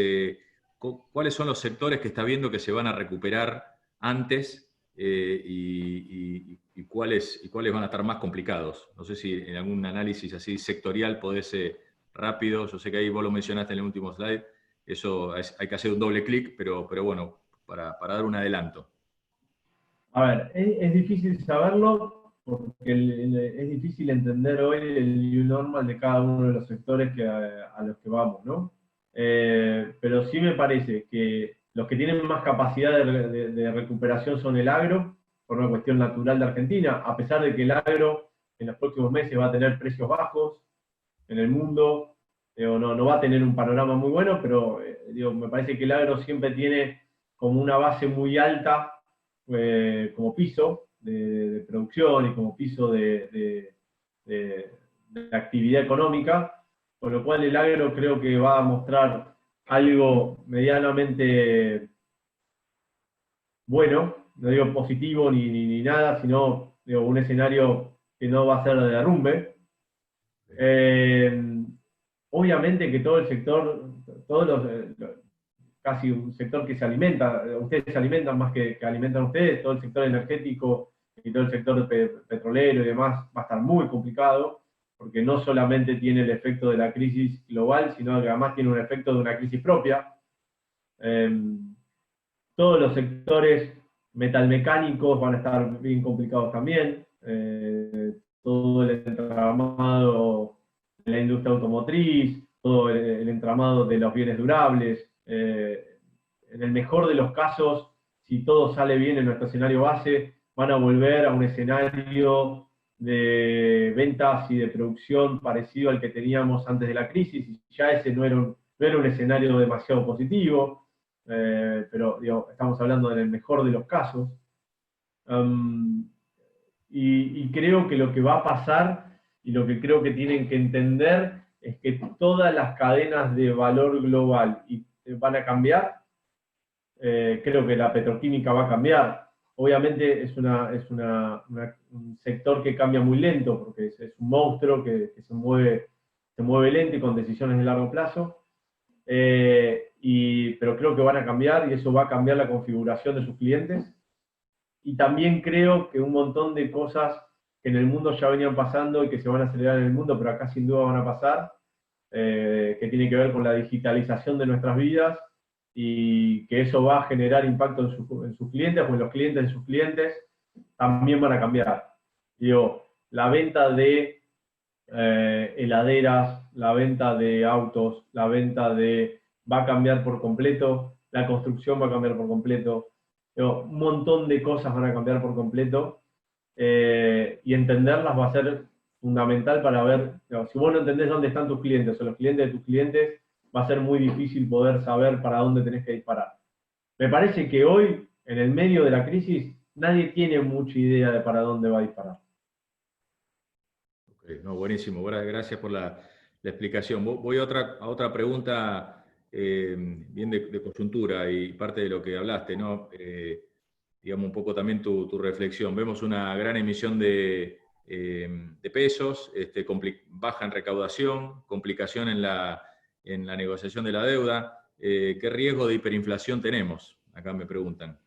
cuáles son los sectores que está viendo que se van a recuperar antes y cuáles van a estar más complicados. No sé si en algún análisis así sectorial podés rápido, yo sé que ahí vos lo mencionaste en el último slide, eso hay que hacer un doble clic, pero bueno, para dar un adelanto. A ver, es difícil saberlo porque es difícil entender hoy el new normal de cada uno de los sectores a los que vamos, ¿no? Pero sí me parece que los que tienen más capacidad de recuperación son el agro, por una cuestión natural de Argentina, a pesar de que el agro en los próximos meses va a tener precios bajos en el mundo, no va a tener un panorama muy bueno, pero me parece que el agro siempre tiene como una base muy alta como piso de producción y como piso de actividad económica, con lo cual el agro creo que va a mostrar algo medianamente bueno, no digo positivo ni nada, sino un escenario que no va a ser de derrumbe. Obviamente que todo el sector, casi un sector que se alimenta, ustedes se alimentan más que alimentan ustedes, todo el sector energético y todo el sector petrolero y demás va a estar muy complicado, porque no solamente tiene el efecto de la crisis global, sino que además tiene un efecto de una crisis propia. Todos los sectores metalmecánicos van a estar bien complicados también. Todo el entramado de la industria automotriz, todo el entramado de los bienes durables. En el mejor de los casos, si todo sale bien en nuestro escenario base, van a volver a un escenario de ventas y de producción parecido al que teníamos antes de la crisis, y ya ese no era un escenario demasiado positivo, pero estamos hablando del mejor de los casos. Y creo que lo que va a pasar, y lo que creo que tienen que entender, es que todas las cadenas de valor global van a cambiar. Creo que la petroquímica va a cambiar. Obviamente es un sector que cambia muy lento, porque es un monstruo que se mueve lento y con decisiones de largo plazo. Pero creo que van a cambiar y eso va a cambiar la configuración de sus clientes. Y también creo que un montón de cosas que en el mundo ya venían pasando y que se van a acelerar en el mundo, pero acá sin duda van a pasar, que tiene que ver con la digitalización de nuestras vidas, y que eso va a generar impacto en sus clientes o en los clientes de sus clientes, también van a cambiar. La venta de heladeras, la venta de autos, va a cambiar por completo, la construcción va a cambiar por completo, un montón de cosas van a cambiar por completo, y entenderlas va a ser fundamental para ver, si vos no entendés dónde están tus clientes o los clientes de tus clientes, va a ser muy difícil poder saber para dónde tenés que disparar. Me parece que hoy, en el medio de la crisis, nadie tiene mucha idea de para dónde va a disparar. Okay, no, buenísimo, gracias por la explicación. Voy a otra pregunta bien de coyuntura y parte de lo que hablaste, ¿no? Digamos un poco también tu reflexión. Vemos una gran emisión de pesos, baja en recaudación, complicación en la negociación de la deuda. ¿Qué riesgo de hiperinflación tenemos? Acá me preguntan.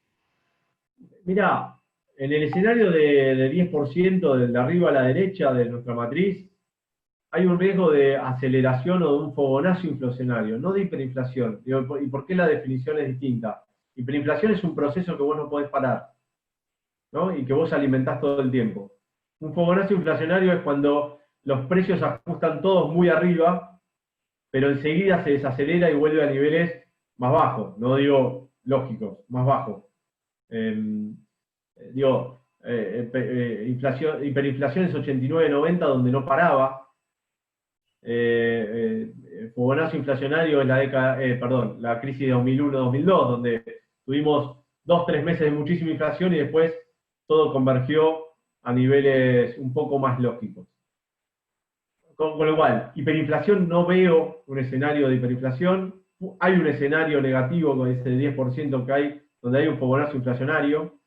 Mirá, en el escenario de 10% de arriba a la derecha de nuestra matriz, hay un riesgo de aceleración o de un fogonazo inflacionario, no de hiperinflación. ¿Y por qué la definición es distinta? Hiperinflación es un proceso que vos no podés parar, ¿no? Y que vos alimentás todo el tiempo. Un fogonazo inflacionario es cuando los precios se ajustan todos muy arriba, pero enseguida se desacelera y vuelve a niveles más bajos, no digo lógicos, más bajos. Hiperinflación es 89-90, donde no paraba. Fogonazo inflacionario es la crisis de 2001-2002, donde tuvimos 2-3 meses de muchísima inflación y después todo convergió a niveles un poco más lógicos. Con lo cual, hiperinflación, no veo un escenario de hiperinflación. Hay un escenario negativo con ese 10% que hay, donde hay un fogonazo inflacionario,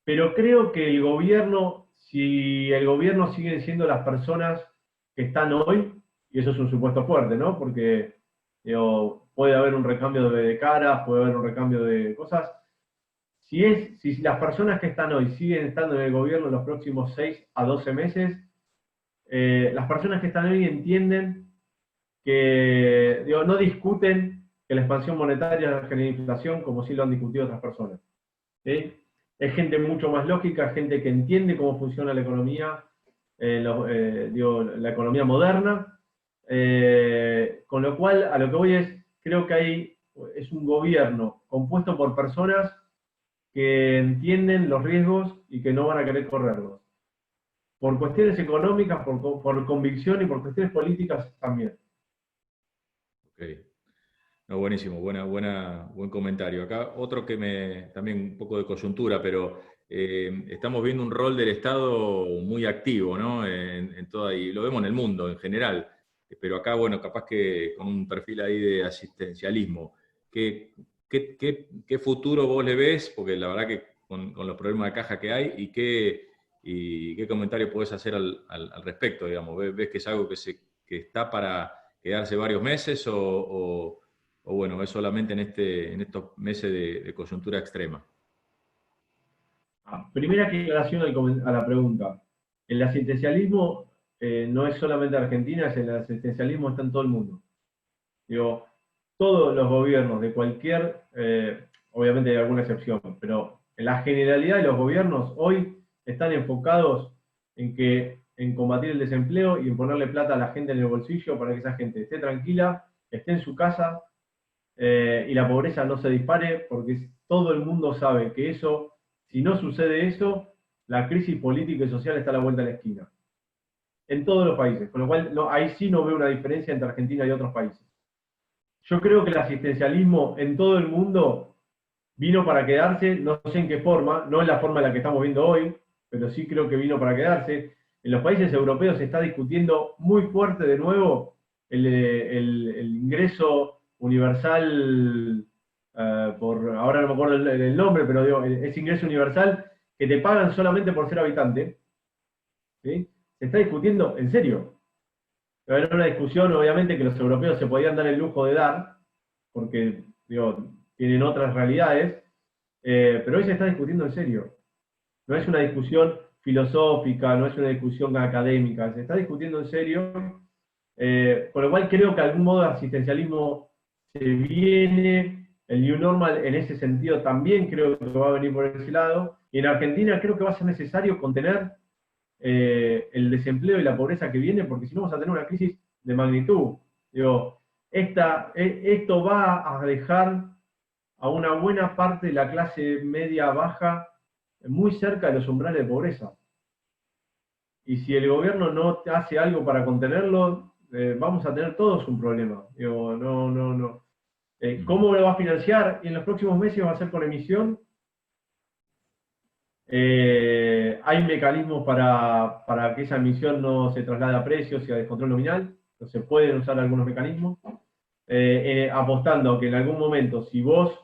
pero creo que el gobierno, si el gobierno siguen siendo las personas que están hoy, y eso es un supuesto fuerte, ¿no? Porque digo, puede haber un recambio de caras, puede haber un recambio de cosas. Si las personas que están hoy siguen estando en el gobierno los próximos 6 a 12 meses, las personas que están hoy entienden que, digo, no discuten que la expansión monetaria genera inflación como sí lo han discutido otras personas. ¿Sí? Es gente mucho más lógica, gente que entiende cómo funciona la economía, digo, la economía moderna, con lo cual a lo que voy es, creo que es un gobierno compuesto por personas que entienden los riesgos y que no van a querer correrlos. Por cuestiones económicas, por convicción y por cuestiones políticas también. Ok. No, buenísimo, buen comentario. Acá otro que también un poco de coyuntura, pero estamos viendo un rol del Estado muy activo, ¿no? Y lo vemos en el mundo en general, pero acá, bueno, capaz que con un perfil ahí de asistencialismo. ¿Qué futuro vos le ves? Porque la verdad que con los problemas de caja que hay, y qué comentario podés hacer al respecto, digamos. ¿Ves que es algo que está para quedarse varios meses o bueno, es solamente en estos meses de coyuntura extrema? Primera aclaración a la pregunta. El asistencialismo no es solamente Argentina, el asistencialismo está en todo el mundo. Digo, todos los gobiernos de cualquier, obviamente hay alguna excepción, pero en la generalidad de los gobiernos hoy están enfocados en combatir el desempleo y en ponerle plata a la gente en el bolsillo para que esa gente esté tranquila, esté en su casa y la pobreza no se dispare, porque todo el mundo sabe que eso, si no sucede eso, la crisis política y social está a la vuelta de la esquina. En todos los países, con lo cual ahí sí no veo una diferencia entre Argentina y otros países. Yo creo que el asistencialismo en todo el mundo vino para quedarse, no sé en qué forma, no en la forma en la que estamos viendo hoy, pero sí creo que vino para quedarse. En los países europeos se está discutiendo muy fuerte de nuevo el ingreso universal, ahora no me acuerdo el nombre, pero digo, ese ingreso universal que te pagan solamente por ser habitante, ¿sí? Se está discutiendo en serio. Era una discusión, obviamente, que los europeos se podían dar el lujo de dar, porque digo, tienen otras realidades, pero hoy se está discutiendo en serio. No es una discusión filosófica, no es una discusión académica, se está discutiendo en serio, con lo cual creo que algún modo de asistencialismo se viene, el New Normal en ese sentido también creo que va a venir por ese lado, y en Argentina creo que va a ser necesario contener el desempleo y la pobreza que viene, porque si no vamos a tener una crisis de magnitud. Digo, esto va a dejar a una buena parte de la clase media baja muy cerca de los umbrales de pobreza. Y si el gobierno no hace algo para contenerlo, vamos a tener todos un problema. Digo, no. ¿Cómo lo va a financiar? Y en los próximos meses va a ser con emisión. Hay mecanismos para que esa emisión no se traslade a precios y a descontrol nominal. Entonces pueden usar algunos mecanismos. Apostando a que en algún momento, si vos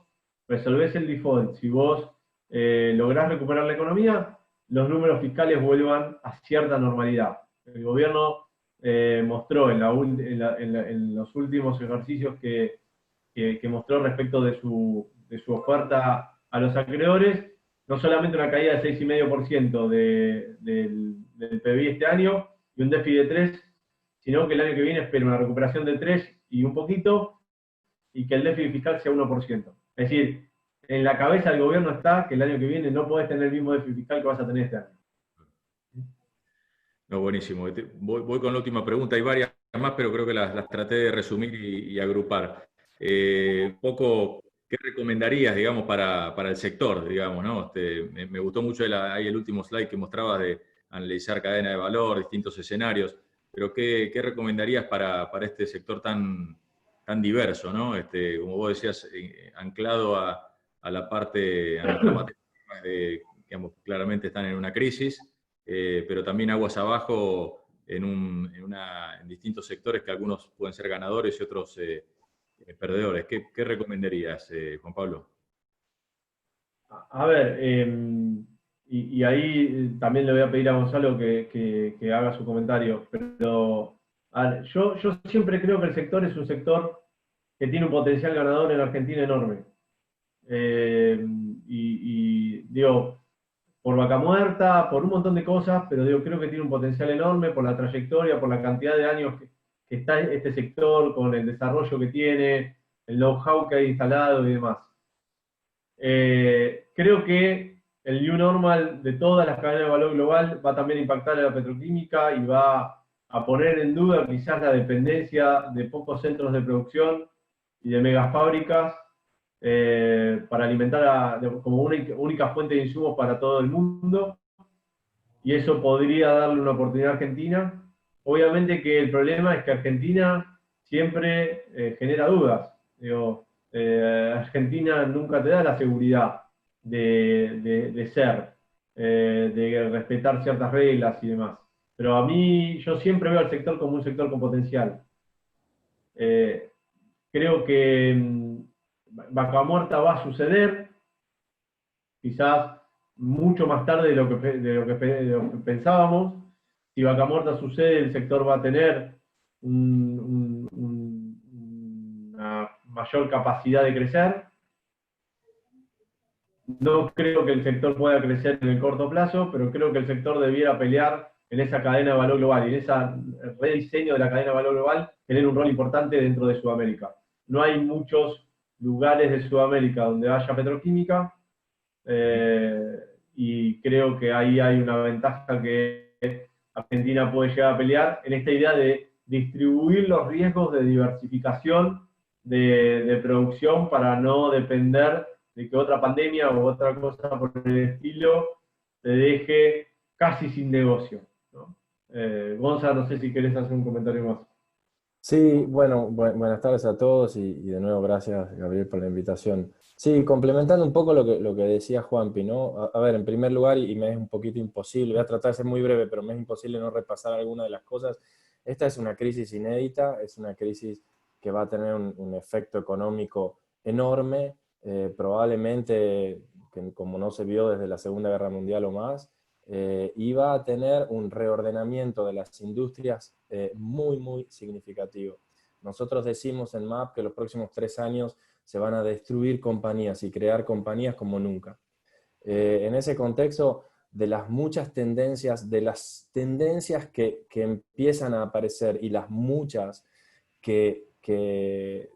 resolvés el default, si vos lográs recuperar la economía, los números fiscales vuelvan a cierta normalidad. El gobierno mostró en los últimos ejercicios que mostró respecto de su oferta a los acreedores, no solamente una caída de 6,5% del PBI este año y un déficit de 3, sino que el año que viene espera una recuperación de 3 y un poquito, y que el déficit fiscal sea 1%. Es decir, en la cabeza del gobierno está que el año que viene no podés tener el mismo déficit fiscal que vas a tener este año. No, buenísimo. Voy con la última pregunta. Hay varias más, pero creo que las traté de resumir y agrupar. Poco, ¿qué recomendarías, digamos, para el sector, digamos, ¿no? Me gustó mucho ahí el último slide que mostrabas de analizar cadena de valor, distintos escenarios, pero ¿qué recomendarías para este sector tan diverso, ¿no? Como vos decías, anclado a nuestra materia, digamos, claramente están en una crisis, pero también aguas abajo en distintos sectores que algunos pueden ser ganadores y otros perdedores. ¿Qué recomendarías, Juan Pablo? A ver, y ahí también le voy a pedir a Gonzalo que haga su comentario, pero A ver, yo siempre creo que el sector es un sector que tiene un potencial ganador en Argentina enorme. Eh, digo, por Vaca Muerta, por un montón de cosas, pero digo, creo que tiene un potencial enorme por la trayectoria, por la cantidad de años que está este sector, con el desarrollo que tiene, el know-how que hay instalado y demás. Creo que el new normal de todas las cadenas de valor global va también a impactar a la petroquímica y va a poner en duda quizás la dependencia de pocos centros de producción y de megafábricas para alimentar como única fuente de insumos para todo el mundo, y eso podría darle una oportunidad a Argentina. Obviamente que el problema es que Argentina siempre genera dudas. Digo, Argentina nunca te da la seguridad de ser, de respetar ciertas reglas y demás. Pero a mí, yo siempre veo al sector como un sector con potencial. Eh, Creo que Vaca Muerta va a suceder, quizás mucho más tarde de lo que pensábamos. Si Vaca Muerta sucede, el sector va a tener una mayor capacidad de crecer. No creo que el sector pueda crecer en el corto plazo, pero creo que el sector debiera pelear en esa cadena de valor global y en ese rediseño de la cadena de valor global tener un rol importante dentro de Sudamérica. No hay muchos lugares de Sudamérica donde haya petroquímica, eh, y creo que ahí hay una ventaja que Argentina puede llegar a pelear en esta idea de distribuir los riesgos de diversificación de producción para no depender de que otra pandemia o otra cosa por el estilo te deje casi sin negocio, ¿no? Gonza, no sé si querés hacer un comentario más. Sí, bueno, buenas tardes a todos y de nuevo gracias, Gabriel, por la invitación. Sí, complementando un poco lo que decía Juanpi, ¿no? A ver, en primer lugar, y me es un poquito imposible, voy a tratar de ser muy breve, pero me es imposible no repasar alguna de las cosas. Esta es una crisis inédita, es una crisis que va a tener un efecto económico enorme, probablemente como no se vio desde la Segunda Guerra Mundial o más, y va a tener un reordenamiento de las industrias muy, muy significativo. Nosotros decimos en MAP que los próximos 3 años se van a destruir compañías y crear compañías como nunca. En ese contexto, de las muchas tendencias, de las tendencias que empiezan a aparecer y las muchas que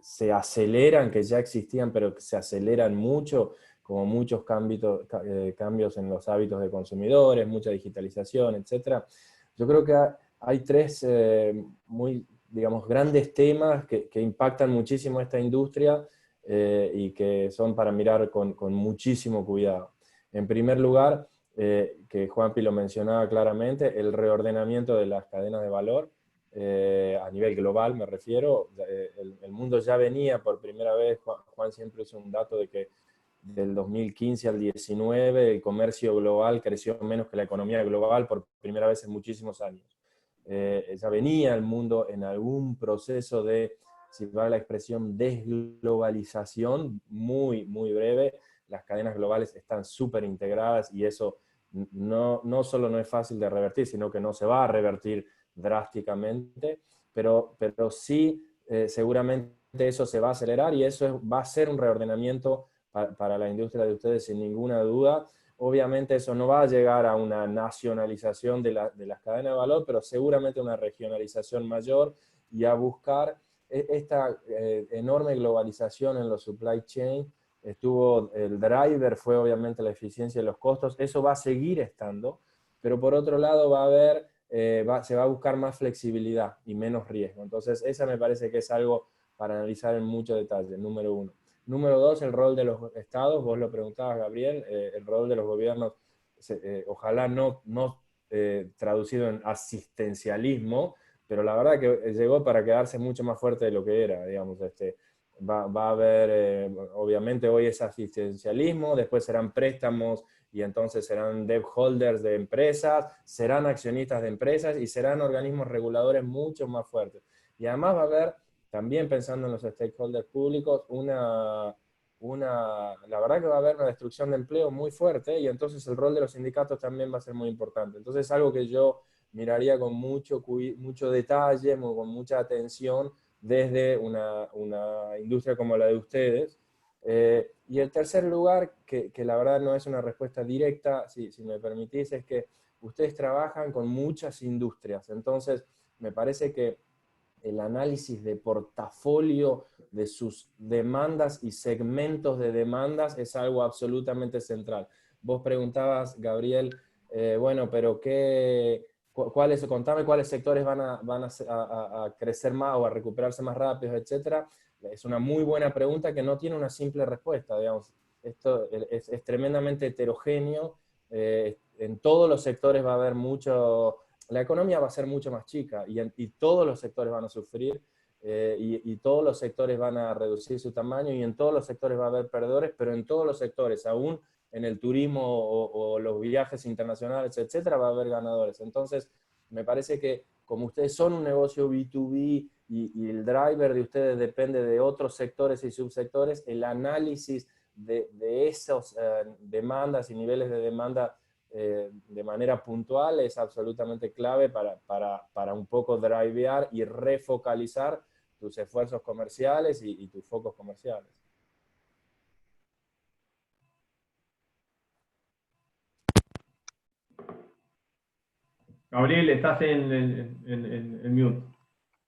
se aceleran, que ya existían, pero que se aceleran mucho, como muchos cambios en los hábitos de consumidores, mucha digitalización, etc. Yo creo que hay tres muy, digamos, grandes temas que impactan muchísimo esta industria y que son para mirar con muchísimo cuidado. En primer lugar, que Juanpi lo mencionaba claramente, el reordenamiento de las cadenas de valor. A nivel global me refiero, el mundo ya venía por primera vez, Juan siempre usa un dato de que del 2015 al 19 el comercio global creció menos que la economía global por primera vez en muchísimos años. Ya venía el mundo en algún proceso de, si vale la expresión, desglobalización muy, muy breve. Las cadenas globales están súper integradas y eso no solo no es fácil de revertir, sino que no se va a revertir drásticamente, pero sí seguramente eso se va a acelerar y eso va a ser un reordenamiento para la industria de ustedes sin ninguna duda. Obviamente eso no va a llegar a una nacionalización de las cadenas de valor, pero seguramente una regionalización mayor y a buscar esta enorme globalización en los supply chain. El driver fue obviamente la eficiencia y los costos, eso va a seguir estando, pero por otro lado va a haber, se va a buscar más flexibilidad y menos riesgo. Entonces esa me parece que es algo para analizar en mucho detalle, número uno. Número dos, el rol de los estados, vos lo preguntabas, Gabriel, el rol de los gobiernos, ojalá no traducido en asistencialismo, pero la verdad que llegó para quedarse mucho más fuerte de lo que era, digamos, va a haber, obviamente hoy es asistencialismo, después serán préstamos y entonces serán debt holders de empresas, serán accionistas de empresas y serán organismos reguladores mucho más fuertes. Y además va a haber, también pensando en los stakeholders públicos, la verdad que va a haber una destrucción de empleo muy fuerte y entonces el rol de los sindicatos también va a ser muy importante. Entonces es algo que yo miraría con mucho detalle, con mucha atención desde una industria como la de ustedes. Y el tercer lugar, que la verdad no es una respuesta directa, si me permitís, es que ustedes trabajan con muchas industrias, entonces me parece que el análisis de portafolio de sus demandas y segmentos de demandas es algo absolutamente central. Vos preguntabas, Gabriel, bueno, pero contame cuáles sectores van a crecer más o a recuperarse más rápido, etcétera. Es una muy buena pregunta que no tiene una simple respuesta, digamos. Esto es tremendamente heterogéneo. En todos los sectores va a haber la economía va a ser mucho más chica y todos los sectores van a sufrir y todos los sectores van a reducir su tamaño y en todos los sectores va a haber perdedores, pero en todos los sectores, aún en el turismo o los viajes internacionales, etcétera, va a haber ganadores. Entonces, me parece que como ustedes son un negocio B2B y el driver de ustedes depende de otros sectores y subsectores, el análisis de esas demandas y niveles de demanda de manera puntual es absolutamente clave para un poco drivear y refocalizar tus esfuerzos comerciales y tus focos comerciales. Gabriel, estás en mute.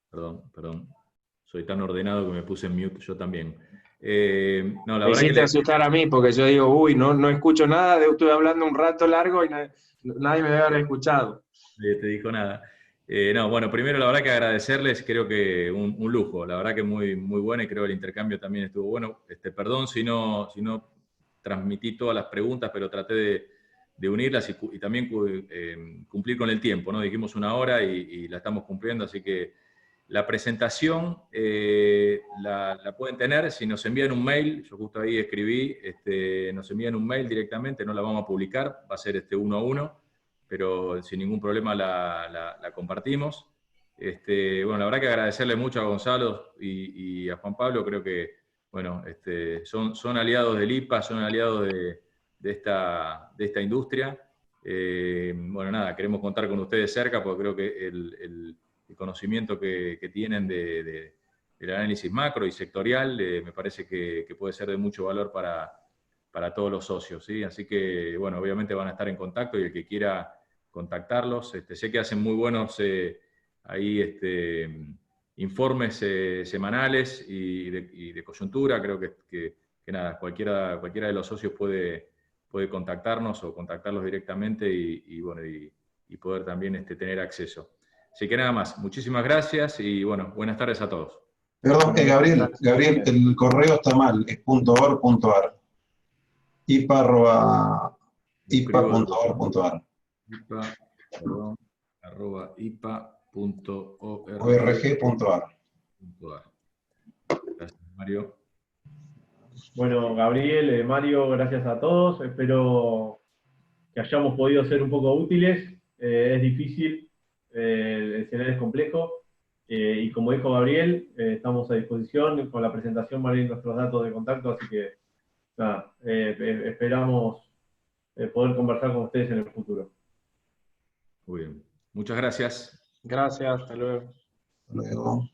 Perdón. Soy tan ordenado que me puse en mute yo también. No, la Me verdad hiciste asustar a mí porque yo digo, uy, no escucho nada, estuve hablando un rato largo y nadie me debe haber escuchado. te dijo nada. No, bueno, primero la verdad que agradecerles, creo que un lujo, la verdad que muy, muy bueno y creo que el intercambio también estuvo bueno. Perdón si no transmití todas las preguntas, pero traté de unirlas y también cumplir con el tiempo, ¿no? Dijimos 1 hora y la estamos cumpliendo, así que la presentación la pueden tener si nos envían un mail, yo justo ahí escribí, nos envían un mail directamente, no la vamos a publicar, va a ser 1 a 1, pero sin ningún problema la compartimos. Bueno, la verdad que agradecerle mucho a Gonzalo y a Juan Pablo, creo que bueno, son aliados del IPA, son aliados de esta industria. Bueno, nada, queremos contar con ustedes cerca porque creo que el conocimiento que tienen del análisis macro y sectorial me parece que puede ser de mucho valor para todos los socios, ¿sí? Así que, bueno, obviamente van a estar en contacto y el que quiera contactarlos, sé que hacen muy buenos informes semanales y de coyuntura, creo que nada, cualquiera de los socios puede contactarnos o contactarlos directamente y poder también tener acceso. Así que nada más, muchísimas gracias y bueno, buenas tardes a todos. Perdón, Gabriel, el correo está mal, es .or.ar. ipa.org.ar. ipa.org.ar. Gracias, Mario. Bueno, Gabriel, Mario, gracias a todos. Espero que hayamos podido ser un poco útiles. Es difícil, el escenario es complejo. Y como dijo Gabriel, estamos a disposición. Con la presentación van a ir nuestros datos de contacto, así que nada, esperamos poder conversar con ustedes en el futuro. Muy bien. Muchas gracias. Gracias, hasta luego. Luego.